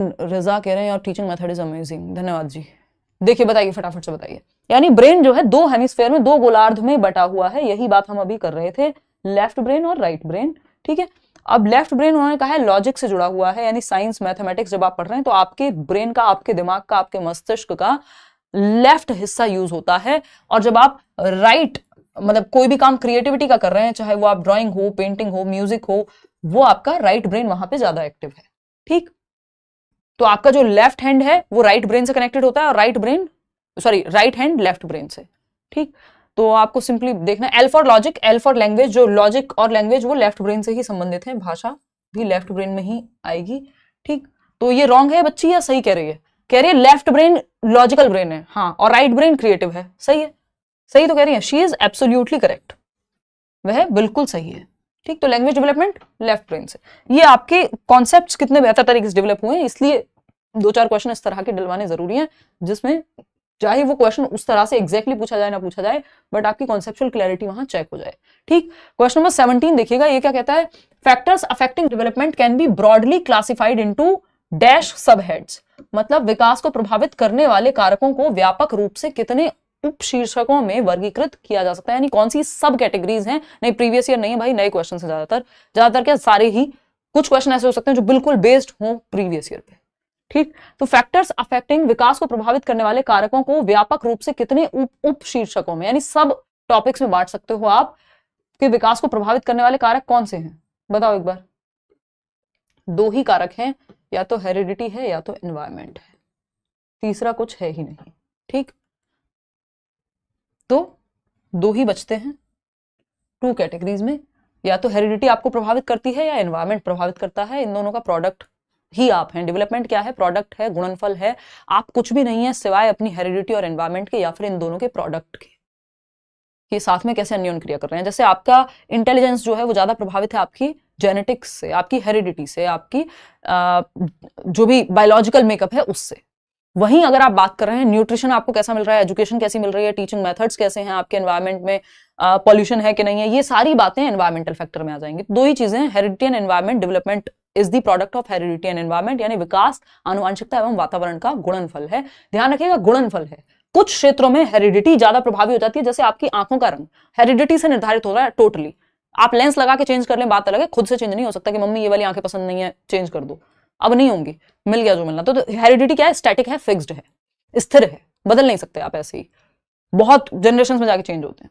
रजा कह रहे हैं और टीचिंग मेथड इज अमेजिंग, धन्यवाद जी। देखिए बताइए, फटाफट से बताइए। यानी ब्रेन जो है दो हेमिस्फेयर में, दो गोलार्ध में बटा हुआ है, यही बात हम अभी कर रहे थे, लेफ्ट ब्रेन और राइट ब्रेन। ठीक है, अब लेफ्ट ब्रेन उन्होंने कहा है लॉजिक से जुड़ा हुआ है, यानी साइंस मैथमेटिक्स जब आप पढ़ रहे हैं तो आपके ब्रेन का, आपके दिमाग का, आपके मस्तिष्क का लेफ्ट हिस्सा यूज होता है। और जब आप राइट मतलब कोई भी काम क्रिएटिविटी का कर रहे हैं, चाहे वो आप ड्राइंग हो, पेंटिंग हो, म्यूजिक हो, वो आपका राइट ब्रेन वहां पे ज्यादा एक्टिव है। ठीक, तो आपका जो लेफ्ट हैंड है वो राइट ब्रेन से कनेक्टेड होता है और राइट हैंड लेफ्ट ब्रेन से। ठीक, तो आपको सिंपली देखना L for logic, L for language, जो लॉजिक और लैंग्वेज वो लेफ्ट ब्रेन से ही संबंधित है, भाषा भी लेफ्ट ब्रेन में ही आएगी। ठीक, तो ये रॉन्ग है बच्ची या सही कह रही है? कह रही है लेफ्ट ब्रेन लॉजिकल ब्रेन है, हाँ, और राइट ब्रेन क्रिएटिव है। सही है, सही तो कह रही है, शी इज एब्सोल्युटली करेक्ट, वह बिल्कुल सही है। ठीक, तो लैंग्वेज डेवलपमेंट लेफ्ट ब्रेन से। ये आपके कॉन्सेप्ट्स कितने बेहतर तरीके से डेवलप हुए हैं, इसलिए दो चार क्वेश्चन इस तरह के डलवाने जरूरी हैं, जिसमें चाहे वो क्वेश्चन उस तरह से एग्जैक्टली पूछा जाए ना पूछा जाए, बट आपकी कॉन्सेप्चुअल क्लैरिटी वहां चेक हो जाए। ठीक, क्वेश्चन नंबर 17 देखिएगा, ये क्या कहता है? Factors affecting development can be broadly classified into dash सब हेड्स। मतलब विकास को प्रभावित करने वाले कारकों को व्यापक रूप से कितने उप शीर्षकों में वर्गीकृत किया जा सकता है, यानी कौन सी सब कैटेगरीज हैं। नहीं, प्रीवियस ईयर नहीं है भाई, नए क्वेश्चन है ज्यादातर क्या सारे ही, कुछ क्वेश्चन ऐसे हो सकते हैं जो बिल्कुल बेस्ड हो प्रीवियस ईयर पे। ठीक, तो फैक्टर्स अफेक्टिंग विकास को प्रभावित करने वाले कारकों को व्यापक रूप से कितने उप शीर्षकों में, यानी सब टॉपिक्स में बांट सकते हो आप कि विकास को प्रभावित करने वाले कारक कौन से हैं, बताओ एक बार। दो ही कारक हैं, या तो हेरिडिटी है या तो एनवायरमेंट है, तीसरा कुछ है ही नहीं। ठीक, तो दो ही बचते हैं टू कैटेगरीज में, या तो हेरिडिटी आपको प्रभावित करती है या एनवायरमेंट प्रभावित करता है, इन दोनों का प्रोडक्ट ही आप हैं। डेवलपमेंट क्या है? प्रोडक्ट है, गुणनफल है, आप कुछ भी नहीं है सिवाय अपनी हेरिडिटी और एनवायरमेंट के, या फिर इन दोनों के प्रोडक्ट के। ये साथ में कैसे अन्योन क्रिया कर रहे हैं? जैसे आपका इंटेलिजेंस जो है वो ज्यादा प्रभावित है आपकी जेनेटिक्स से, आपकी हेरिडिटी से, आपकी जो भी बायोलॉजिकल मेकअप है उससे। वहीं अगर आप बात कर रहे हैं न्यूट्रिशन आपको कैसा मिल रहा है, एजुकेशन कैसी मिल रही है, टीचिंग मेथड्स कैसे हैं, आपके एनवायरनमेंट में पॉल्यूशन है कि नहीं है, ये सारी बातें एनवायरमेंटल फैक्टर में आ जाएंगी। दो ही चीजें, heredity and environment. Development is the product of heredity and environment, यानी विकास आनुवांशिकता एवं वातावरण का गुणनफल है। ध्यान रखिएगा, गुणनफल है। कुछ क्षेत्रों में हेरिडिटी ज्यादा प्रभावी हो जाती है, जैसे आपकी आंखों का रंग हेरिडिटी से निर्धारित हो रहा है टोटली। आप लेंस लगा के चेंज कर लें बात अलग है, खुद से चेंज नहीं हो सकता कि मम्मी ये वाली आंखें पसंद नहीं है चेंज कर दो, अब नहीं होंगी, मिल गया जो मिलना। तो हेरिडिटी क्या है? स्टैटिक है, फिक्स्ड है, स्थिर है, बदल नहीं सकते आप ऐसे ही, बहुत जनरेशन में जाके चेंज होते हैं।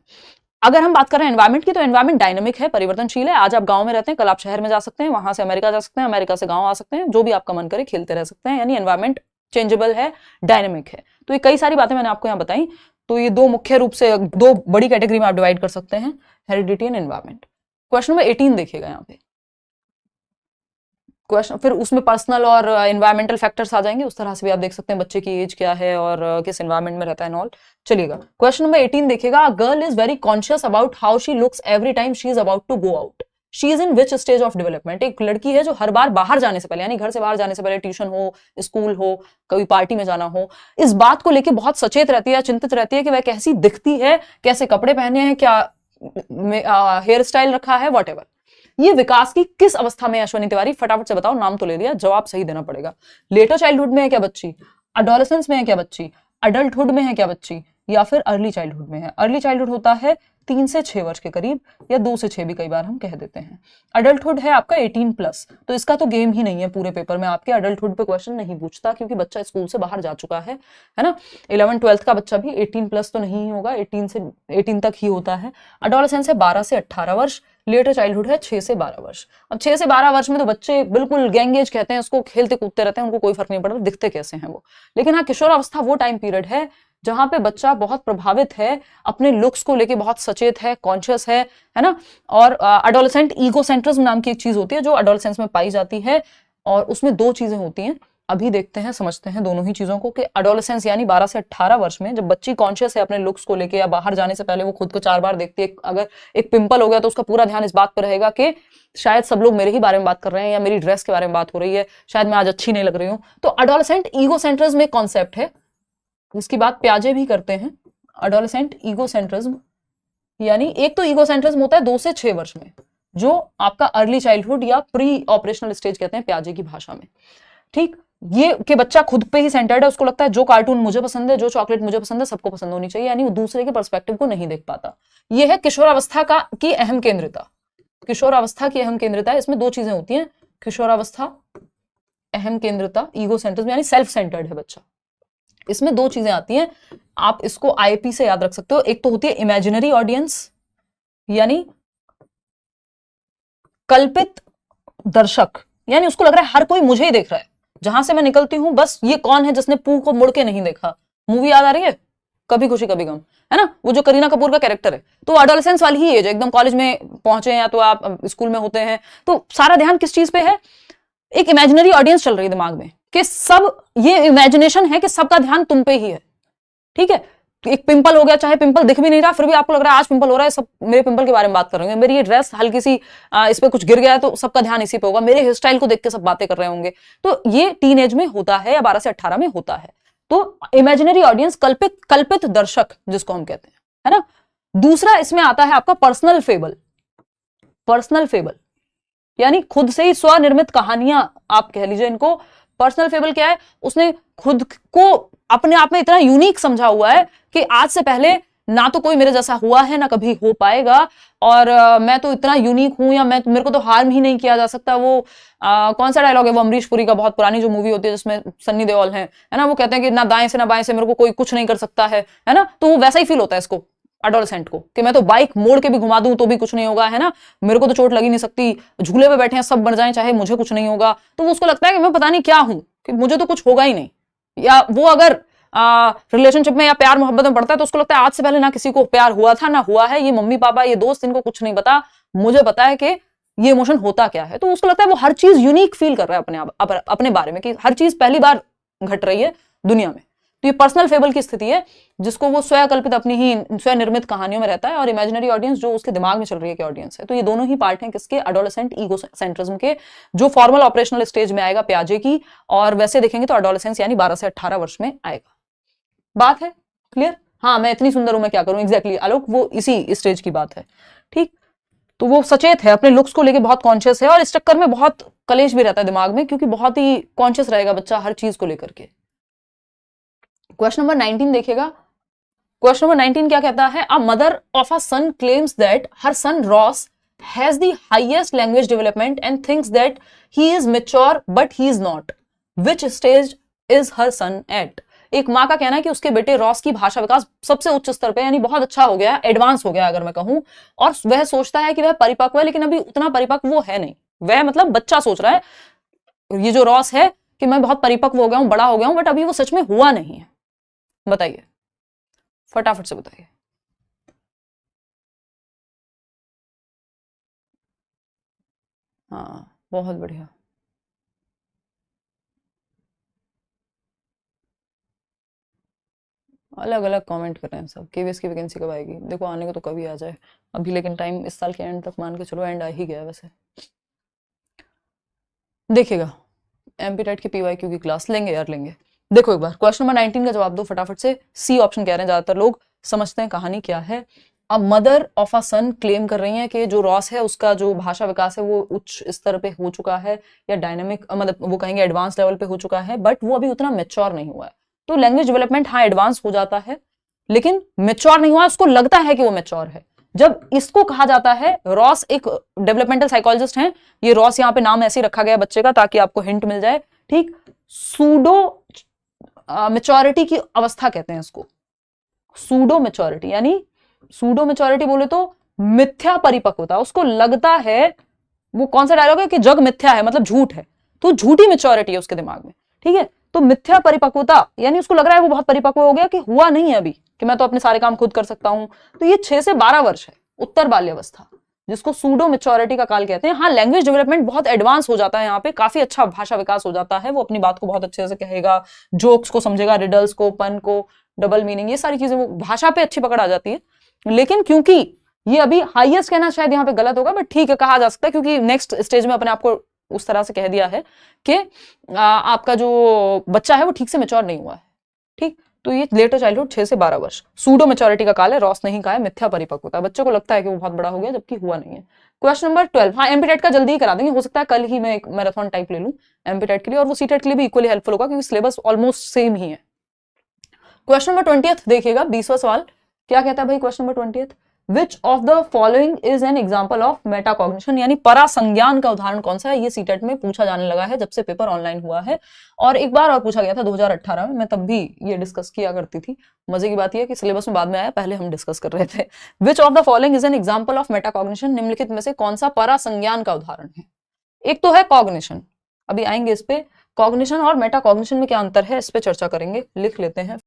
अगर हम बात कर रहे हैं एनवायरमेंट की, तो एनवायरमेंट डायनामिक है, परिवर्तनशील है। आज आप गांव में रहते हैं, कल आप शहर में जा सकते हैं, वहां से अमेरिका जा सकते हैं, अमेरिका से गांव आ सकते हैं, जो भी आपका मन करे खेलते रह सकते हैं, यानी एनवायरमेंट चेंजेबल है, डायनामिक है। तो ये कई सारी बातें मैंने आपको यहाँ बताई। तो ये दो मुख्य रूप से दो बड़ी कैटेगरी में आप डिवाइड कर सकते हैं, heredity and environment. Question number 18 देखिएगा यहाँ पे क्वेश्चन, फिर उसमें पर्सनल और एनवायरमेंटल फैक्टर्स आ जाएंगे, उस तरह से भी आप देख सकते हैं बच्चे की एज क्या है और किस एनवायरमेंट में रहता है ऑल। चलिएगा क्वेश्चन नंबर 18 देखिएगा, a girl is very conscious about how she looks every time she is about to go out, she is in which stage of development. एक लड़की है जो हर बार बाहर जाने से पहले, यानी घर से बाहर जाने से पहले, ट्यूशन हो, स्कूल हो, कभी पार्टी में जाना हो, इस बात को लेकर बहुत सचेत रहती है, चिंतित रहती है कि वह कैसी दिखती है, कैसे कपड़े पहने हैं, क्या हेयर स्टाइल रखा है, वॉट। ये विकास की किस अवस्था में है अश्वनी तिवारी? फटाफट से बताओ, नाम तो ले लिया, जवाब सही देना पड़ेगा। लेटर चाइल्डहुड में है क्या बच्ची, अडोलेसेंस में है क्या बच्ची, अडल्टहुड में है क्या बच्ची, या फिर अर्ली चाइल्डहुड में है? अर्ली चाइल्डहुड होता है 3 से 6 वर्ष के करीब, या 2 से 6 भी कई बार हम कह देते हैं। अडल्टहुड है आपका 18+, तो इसका तो गेम ही नहीं है पूरे पेपर में, आपके अडल्टहुड पे क्वेश्चन नहीं पूछता, क्योंकि बच्चा स्कूल से बाहर जा चुका है ना। 11th-12th का बच्चा भी 18+ तो नहीं होगा, 18 तक ही होता है। अडोलेसेंस है 12 से 18 वर्ष, लेटर चाइल्डहुड है 6 से 12 वर्ष। अब 6 से 12 वर्ष में तो बच्चे बिल्कुल गैंग एज कहते हैं उसको, खेलते कूदते रहते हैं, उनको कोई फर्क नहीं पड़ता दिखते कैसे हैं वो। लेकिन हाँ, किशोर अवस्था वो टाइम पीरियड है जहां पे बच्चा बहुत प्रभावित है, अपने लुक्स को लेके बहुत सचेत है, कॉन्शियस है ना। और अडोलेसेंट ईगोसेंट्रिज्म नाम की एक चीज होती है जो अडोलेसेंस में पाई जाती है, और उसमें 2 चीजें होती हैं। अभी देखते हैं, समझते हैं दोनों ही चीजों को, कि अडोलेसेंस यानी 12 से 18 वर्ष में जब बच्ची कॉन्शियस है अपने लुक्स को लेके, या बाहर जाने से पहले वो खुद को 4 बार देखती है, अगर एक पिंपल हो गया तो उसका पूरा ध्यान इस बात पर रहेगा कि शायद सब लोग मेरे ही बारे में बात कर रहे हैं, या मेरी ड्रेस के बारे में बात हो रही है, शायद मैं आज अच्छी नहीं लग रही हूं। तो अडोलेसेंट ईगोसेंट्रिज्म एक कॉन्सेप्ट है, इसकी बात प्याजे भी करते हैं। अडोलेसेंट ईगोसेंट्रिज्म यानी एक तो ईगोसेंट्रिज्म होता है 2 से 6 वर्ष में, जो आपका अर्ली चाइल्डहुड या प्री ऑपरेशनल स्टेज कहते हैं प्याजे की भाषा में। ठीक, ये कि बच्चा खुद पे ही सेंटर्ड है, उसको लगता है जो कार्टून मुझे पसंद है, जो चॉकलेट मुझे पसंद है, सबको पसंद होनी चाहिए, यानी वो दूसरे के पर्सपेक्टिव को नहीं देख पाता। ये है किशोरावस्था की अहम केंद्रिता। किशोरावस्था की अहम केंद्रिता है, इसमें दो चीजें होती हैं, किशोरावस्था अहम केंद्रिता, ईगो सेंट्रिज्म यानी सेल्फ सेंटर्ड है बच्चा। इसमें दो चीजें आती हैं, आप इसको आईपी से याद रख सकते हो। एक तो होती है इमेजिनरी ऑडियंस, यानी कल्पित दर्शक, यानी उसको लग रहा है हर कोई मुझे ही देख रहा है, जहां से मैं निकलती हूं बस ये कौन है जिसने पू को मुड़ के नहीं देखा। मूवी याद आ रही है कभी खुशी कभी गम, है ना, वो जो करीना कपूर का कैरेक्टर है, तो एडोलेसेंस वाली ही एज, एकदम कॉलेज में पहुंचे या तो आप स्कूल में होते हैं, तो सारा ध्यान किस चीज पे है, एक इमेजिनरी ऑडियंस चल रही है दिमाग में कि सब, ये इमेजिनेशन है कि सबका ध्यान तुम पे ही है, ठीक है। तो एक पिंपल हो गया, चाहे पिंपल दिख भी नहीं रहा फिर भी आपको लग रहा है आज पिंपल हो रहा है, सब मेरे पिंपल के बारे में बात कर रहे होंगे, मेरी ये ड्रेस हल्की सी इस पे कुछ गिर गया है तो सबका ध्यान इसी पे होगा, मेरे हेयर स्टाइल को देख के सब बातें कर रहे होंगे। तो ये टीन एज में होता है या 12 से 18 में होता है। तो इमेजिनरी ऑडियंस, कल्पित दर्शक जिसको हम कहते हैं, है ना। दूसरा इसमें आता है आपका पर्सनल फेबल। पर्सनल फेबल यानी खुद से ही स्वनिर्मित कहानियां, आप कह लीजिए इनको। पर्सनल फेबल क्या है, उसने खुद को अपने आप में इतना यूनिक समझा हुआ है कि आज से पहले ना तो कोई मेरे जैसा हुआ है ना कभी हो पाएगा, और मैं तो इतना यूनिक हूं, या मेरे को तो हार्म ही नहीं किया जा सकता। वो कौन सा डायलॉग है, वो अमरीश पुरी का, बहुत पुरानी जो मूवी होती है जिसमें सन्नी देओल है ना, वो कहते हैं कि ना दाएं से ना बाएं से मेरे को कोई कुछ नहीं कर सकता है ना। तो वो वैसा ही फील होता है इसको, एडोलेसेंट को, कि मैं तो बाइक मोड़ के भी घुमा दूं तो भी कुछ नहीं होगा, है ना, मेरे को तो चोट लगी नहीं सकती, झूले पे बैठे हैं सब मर जाएं चाहे मुझे कुछ नहीं होगा। तो वो उसको लगता है कि मैं पता नहीं क्या हूं, कि मुझे तो कुछ होगा ही नहीं। या वो अगर रिलेशनशिप में या प्यार मोहब्बत में पड़ता है तो उसको लगता है आज से पहले ना किसी को प्यार हुआ था ना हुआ है, ये मम्मी पापा ये दोस्त इनको कुछ नहीं पता, मुझे पता है कि ये इमोशन होता क्या है। तो उसको लगता है वो हर चीज यूनिक फील कर रहा है अपने आप, अपने बारे में, कि हर चीज पहली बार घट रही है दुनिया में। तो ये पर्सनल फेबल की स्थिति है, जिसको वो स्वकल्पित अपनी ही स्वनिर्मित कहानियों में रहता है, और इमेजिनरी ऑडियंस जो उसके दिमाग में चल रही है कि ऑडियंस है। तो ये दोनों ही पार्ट हैं किसके, एडोलेसेंट ईगो सेंट्रिज्म के, जो फॉर्मल ऑपरेशनल स्टेज में आएगा पियाजे की, और वैसे देखेंगे तो एडोलेसेंस यानी 12 से 18 वर्ष में आएगा। बात है क्लियर? हाँ, मैं इतनी सुंदर हूं मैं क्या करूं, एग्जैक्टली आलोक, वो इसी स्टेज की बात है, ठीक। तो वो सचेत है, अपने लुक्स को लेके बहुत कॉन्शियस है, और इस चक्कर में बहुत कलेश भी रहता है दिमाग में, क्योंकि बहुत ही कॉन्शियस रहेगा बच्चा हर चीज को लेकर के। क्वेश्चन नंबर 19 देखिएगा। क्वेश्चन नंबर 19 क्या कहता है, a mother of a son claims that her son Ross has the highest language development and thinks that he is mature but he is not, which stage is her son at. एक माँ का कहना है कि उसके बेटे Ross की भाषा विकास सबसे उच्च स्तर पे, यानी बहुत अच्छा हो गया, एडवांस हो गया अगर मैं कहूं, और वह सोचता है कि वह परिपक्व है, लेकिन अभी उतना परिपक्व वो है नहीं। वह मतलब बच्चा सोच रहा है ये जो रॉस है कि मैं बहुत परिपक्व हो गया हूं, बड़ा हो गया हूं, बट अभी वो सच में हुआ नहीं है। बताइए, फटाफट से बताइए। हाँ, बहुत बढ़िया। अलग अलग कमेंट कर रहे हैं सब। केवीएस की वैकेंसी कब आएगी? देखो आने को तो कभी आ जाए अभी, लेकिन टाइम इस साल के एंड तक मान के चलो, एंड आ ही गया वैसे। देखिएगा, एमपी टेट की पीवाईक्यू की क्लास लेंगे यार, लेंगे। देखो एक बार क्वेश्चन नंबर 19 का जवाब दो फटाफट से। सी ऑप्शन कह रहे हैं ज्यादातर लोग, समझते हैं कहानी क्या है। अब mother of a son claim कर रही है कि जो रॉस है उसका जो भाषा विकास है वो उच्च स्तर पे हो चुका है, या डायनामिक, मतलब वो कहेंगे एडवांस लेवल पे हो चुका है, बट वो अभी उतना मेच्योर नहीं हुआ है। तो लैंग्वेज डेवलपमेंट हाँ एडवांस हो जाता है, लेकिन मेच्योर नहीं हुआ, उसको लगता है कि वो मेच्योर है। जब इसको कहा जाता है, रॉस एक डेवलपमेंटल साइकोलॉजिस्ट हैं, ये रॉस यहाँ पे नाम ऐसे रखा गया बच्चे का ताकि आपको हिंट मिल जाए, ठीक। सूडो मेच्योरिटी की अवस्था कहते हैं इसको, सूडो मेच्योरिटी, यानी सूडो मेच्योरिटी बोले तो मिथ्या परिपक्वता। उसको लगता है, वो कौन सा डायलॉग है कि जग मिथ्या है, मतलब झूठ है, तो झूठी मेच्योरिटी है उसके दिमाग में, ठीक है। तो मिथ्या परिपक्वता यानी उसको लग रहा है वो बहुत परिपक्व हो गया, कि हुआ नहीं है अभी, कि मैं तो अपने सारे काम खुद कर सकता हूं। तो ये 6 से 12 वर्ष है, उत्तर बाल्यावस्था, जिसको सूडो मेच्योरिटी का काल कहते हैं। हाँ, लैंग्वेज डेवलपमेंट बहुत एडवांस हो जाता है यहाँ पे, काफी अच्छा भाषा विकास हो जाता है, वो अपनी बात को बहुत अच्छे से कहेगा, जोक्स को समझेगा, रिडल्स को, पन को, डबल मीनिंग, ये सारी चीजें वो भाषा पे अच्छी पकड़ आ जाती है। लेकिन क्योंकि ये अभी हाईएस्ट कहना शायद यहाँ पे गलत होगा, बट ठीक है कहा जा सकता है, क्योंकि नेक्स्ट स्टेज में अपने आपको उस तरह से कह दिया है कि आपका जो बच्चा है वो ठीक से मेच्योर नहीं हुआ है, ठीक। तो ये लेटर चाइल्डहुड 6 से 12 वर्ष सूडो मेच्योरिटी का काल है, रॉस नहीं कहा है मिथ्या परिपक्वता। बच्चे को लगता है कि वो बहुत बड़ा हो गया जबकि हुआ नहीं है। क्वेश्चन नंबर 12, हाँ एमपीटेट का जल्दी ही करा देंगे, हो सकता है कल ही मैं एक मैराथन टाइप ले लूं एमपीटेट के लिए, और वो सीटेट के लिए भी इक्वली हेल्पफुल होगा क्योंकि सिलेबस ऑलमोस्ट सेम ही है। क्वेश्चन नंबर 20 देखिएगा, 20वां सवाल क्या कहता है भाई question number 20, which of the following is an example of metacognition, यानी परासंज्ञान का उदाहरण कौन सा है। ये सीटेट में पूछा जाने लगा है जब से पेपर ऑनलाइन हुआ है, और एक बार और पूछा गया था 2018 में, मैं तब भी ये डिस्कस किया करती थी। मजे की बात यह है कि सिलेबस में बाद में आया, पहले हम डिस्कस कर रहे थे। Which of the following is an example of metacognition, निम्नलिखित में से कौन सा परासंज्ञान का उदाहरण है। एक तो है कॉग्निशन, अभी आएंगे इस पे, कॉग्निशन और मेटाकॉग्निशन में क्या अंतर है इस पे चर्चा करेंगे, लिख लेते हैं।